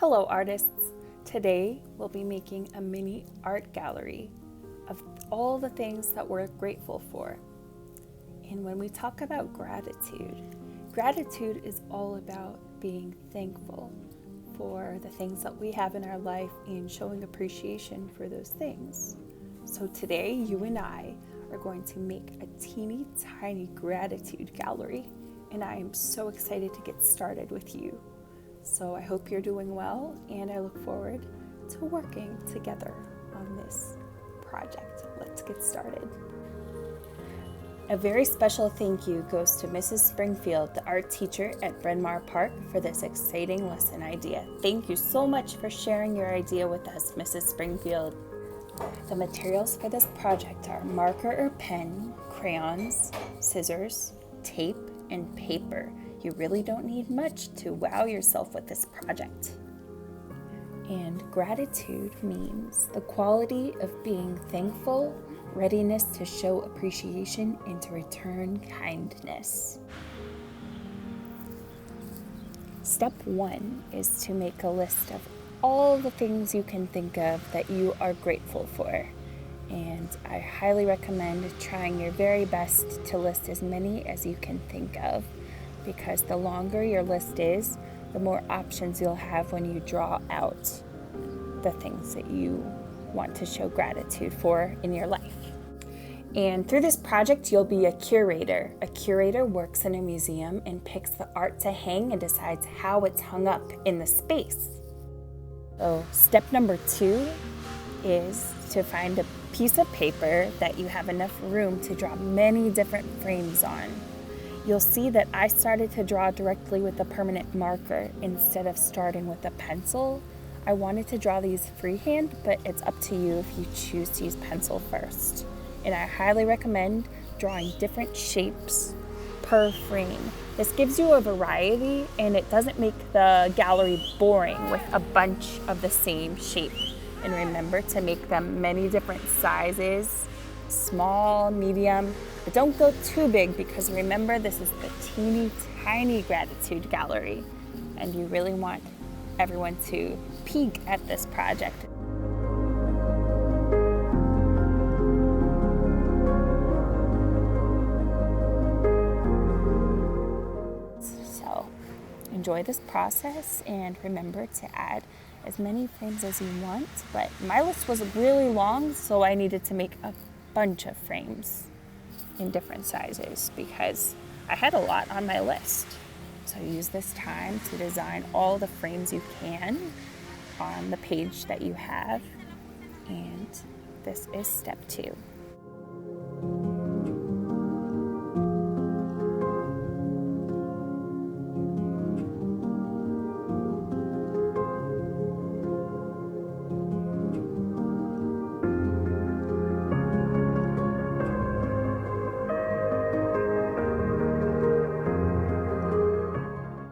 Hello artists! Today we'll be making a mini art gallery of all the things that we're grateful for. And when we talk about gratitude is all about being thankful for the things that we have in our life and showing appreciation for those things. So today you and I are going to make a teeny tiny gratitude gallery, and I am so excited to get started with you. So I hope you're doing well, and I look forward to working together on this project. Let's get started. A very special thank you goes to Mrs. Springfield, the art teacher at Bryn Mawr Park, for this exciting lesson idea. Thank you so much for sharing your idea with us, Mrs. Springfield. The materials for this project are marker or pen, crayons, scissors, tape, and paper. You really don't need much to wow yourself with this project. And gratitude means the quality of being thankful, readiness to show appreciation, and to return kindness. Step 1 is to make a list of all the things you can think of that you are grateful for. And I highly recommend trying your very best to list as many as you can think of, because the longer your list is, the more options you'll have when you draw out the things that you want to show gratitude for in your life. And through this project, you'll be a curator. A curator works in a museum and picks the art to hang and decides how it's hung up in the space. So step number 2 is to find a piece of paper that you have enough room to draw many different frames on. You'll see that I started to draw directly with a permanent marker instead of starting with a pencil. I wanted to draw these freehand, but it's up to you if you choose to use pencil first. And I highly recommend drawing different shapes per frame. This gives you a variety, and it doesn't make the gallery boring with a bunch of the same shape. And remember to make them many different sizes, small, medium, but don't go too big, because remember, this is the teeny tiny gratitude gallery, and you really want everyone to peek at this project. So enjoy this process, and remember to add as many frames as you want, but my list was really long, so I needed to make a bunch of frames in different sizes because I had a lot on my list. So use this time to design all the frames you can on the page that you have, and this is step 2.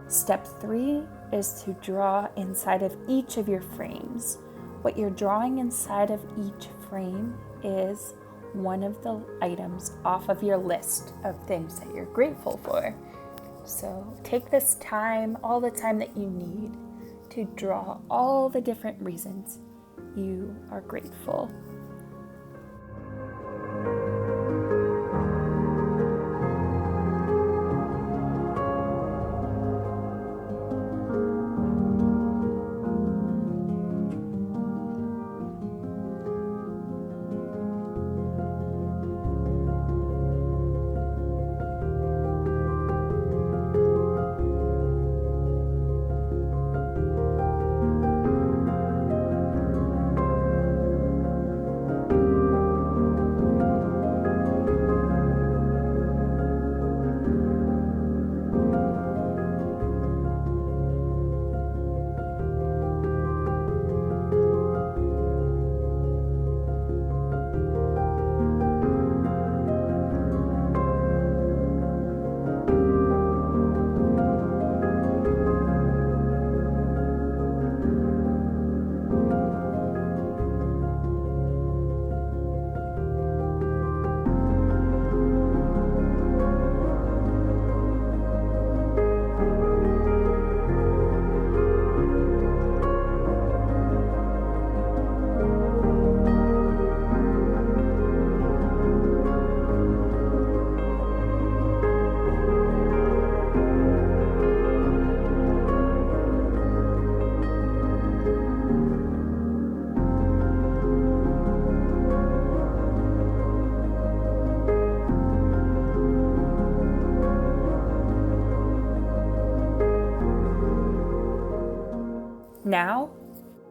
Step 3 is to draw inside of each of your frames. What you're drawing inside of each frame is one of the items off of your list of things that you're grateful for. So take this time, all the time that you need, to draw all the different reasons you are grateful. Now,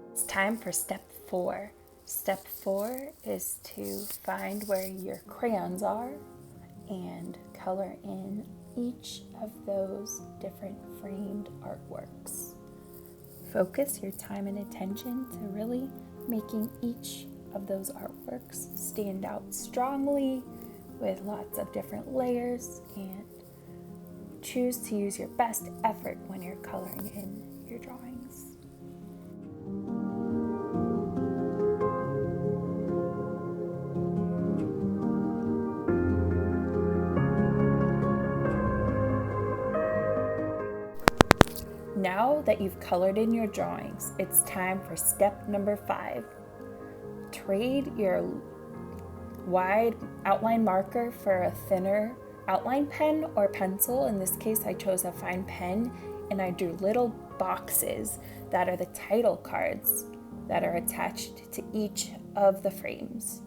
it's time for step 4. Step 4 is to find where your crayons are and color in each of those different framed artworks. Focus your time and attention to really making each of those artworks stand out strongly with lots of different layers, and choose to use your best effort when you're coloring in your drawings. Now that you've colored in your drawings, it's time for step number 5. Trade your wide outline marker for a thinner outline pen or pencil. In this case, I chose a fine pen, and I drew little boxes that are the title cards that are attached to each of the frames.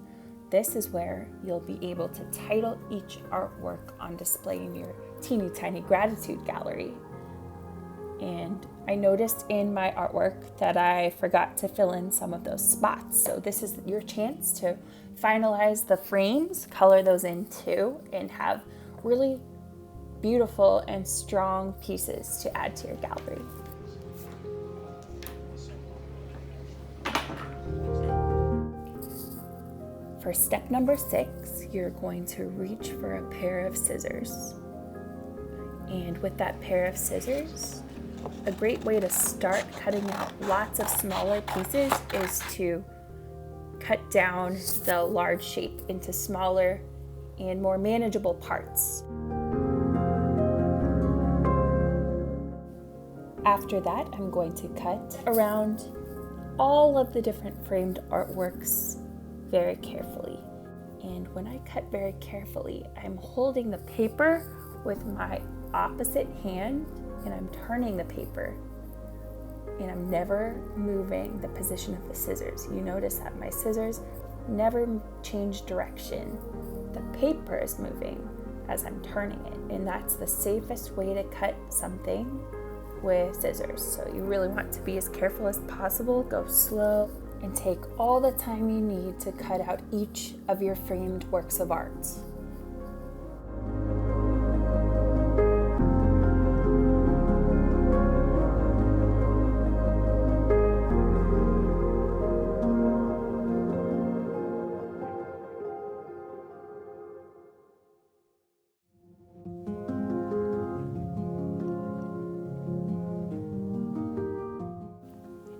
This is where you'll be able to title each artwork on display in your teeny tiny gratitude gallery. And I noticed in my artwork that I forgot to fill in some of those spots. So this is your chance to finalize the frames, color those in too, and have really beautiful and strong pieces to add to your gallery. For step number 6, you're going to reach for a pair of scissors. And with that pair of scissors, a great way to start cutting out lots of smaller pieces is to cut down the large shape into smaller and more manageable parts. After that, I'm going to cut around all of the different framed artworks very carefully. And when I cut very carefully, I'm holding the paper with my opposite hand, and I'm turning the paper, and I'm never moving the position of the scissors. You notice that my scissors never change direction. The paper is moving as I'm turning it, and that's the safest way to cut something with scissors. So you really want to be as careful as possible, go slow, and take all the time you need to cut out each of your framed works of art.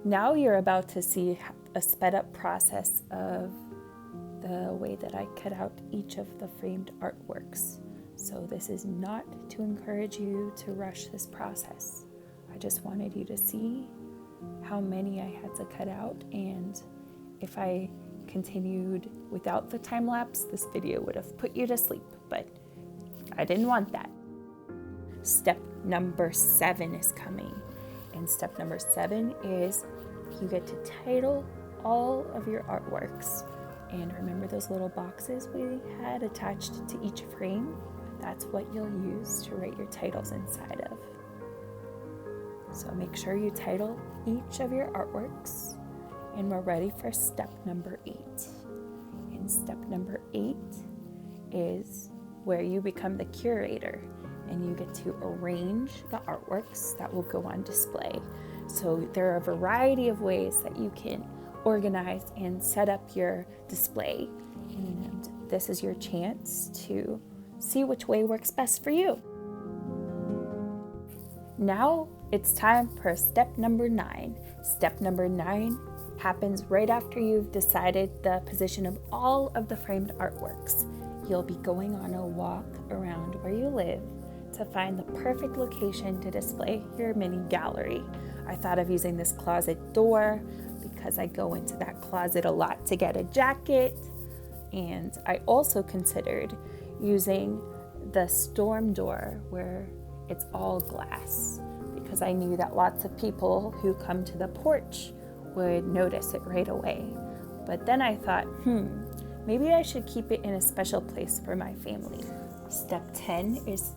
Now you're about to see a sped up process of the way that I cut out each of the framed artworks. So this is not to encourage you to rush this process. I just wanted you to see how many I had to cut out, and if I continued without the time lapse, this video would have put you to sleep, but I didn't want that. Step number 7 is coming, and step number 7 is you get to title all of your artworks. And remember those little boxes we had attached to each frame? That's what you'll use to write your titles inside of. So make sure you title each of your artworks, and we're ready for step number 8. And step number 8 is where you become the curator, and you get to arrange the artworks that will go on display. So there are a variety of ways that you can organize and set up your display, and this is your chance to see which way works best for you. Now it's time for step number 9. Step number 9 happens right after you've decided the position of all of the framed artworks. You'll be going on a walk around where you live to find the perfect location to display your mini gallery. I thought of using this closet door because I go into that closet a lot to get a jacket, and I also considered using the storm door where it's all glass, because I knew that lots of people who come to the porch would notice it right away. But then I thought, maybe I should keep it in a special place for my family. Step 10 is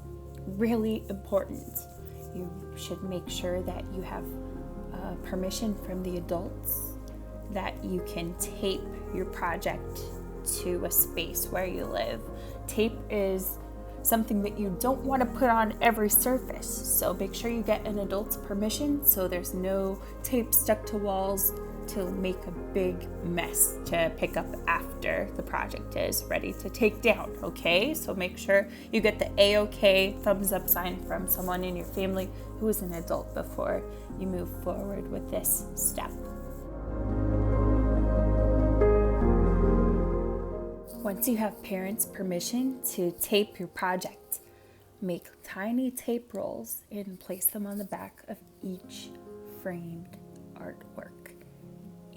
really important. You should make sure that you have a permission from the adults that you can tape your project to a space where you live. Tape is something that you don't want to put on every surface, so make sure you get an adult's permission so there's no tape stuck to walls to make a big mess to pick up after the project is ready to take down, okay? So make sure you get the A-OK thumbs up sign from someone in your family who is an adult before you move forward with this step. Once you have parents' permission to tape your project, make tiny tape rolls and place them on the back of each framed artwork.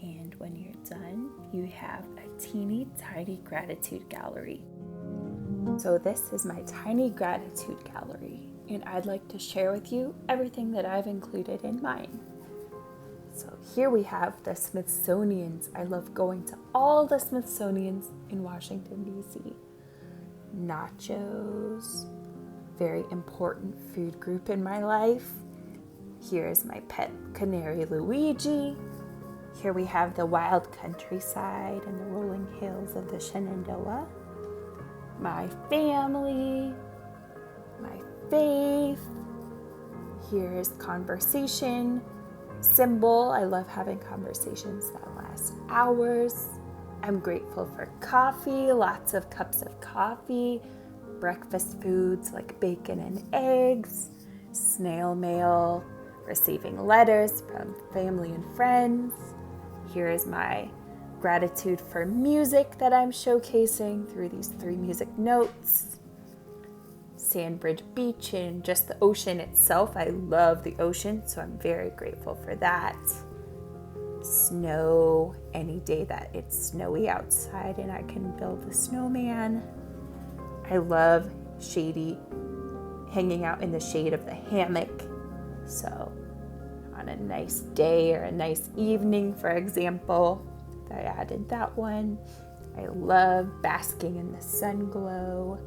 And when you're done, you have a teeny tiny gratitude gallery. So this is my tiny gratitude gallery, and I'd like to share with you everything that I've included in mine. So here we have the Smithsonian's. I love going to all the Smithsonian's in Washington, D.C. Nachos, very important food group in my life. Here is my pet canary, Luigi. Here we have the wild countryside and the rolling hills of the Shenandoah. My family, my faith. Here's conversation symbol. I love having conversations that last hours. I'm grateful for coffee, lots of cups of coffee, breakfast foods like bacon and eggs, snail mail, receiving letters from family and friends. Here is my gratitude for music that I'm showcasing through these 3 music notes. Sandbridge Beach and just the ocean itself. I love the ocean, so I'm very grateful for that. Snow, any day that it's snowy outside and I can build a snowman. I love hanging out in the shade of the hammock. So on a nice day or a nice evening, for example, I added that one. I love basking in the sun glow.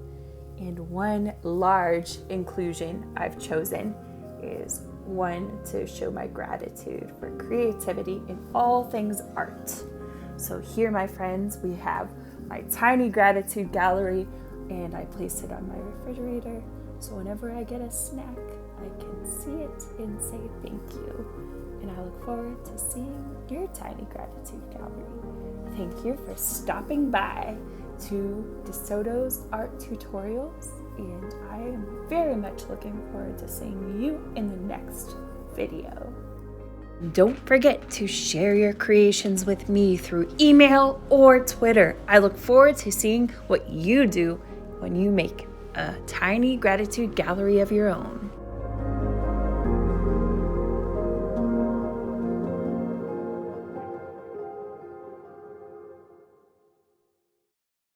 And one large inclusion I've chosen is one to show my gratitude for creativity in all things art. So here, my friends, we have my tiny gratitude gallery, and I place it on my refrigerator. So whenever I get a snack, I can see it and say thank you. And I look forward to seeing your tiny gratitude gallery. Thank you for stopping by to DeSoto's Art Tutorials, and I am very much looking forward to seeing you in the next video. Don't forget to share your creations with me through email or Twitter. I look forward to seeing what you do when you make a tiny gratitude gallery of your own.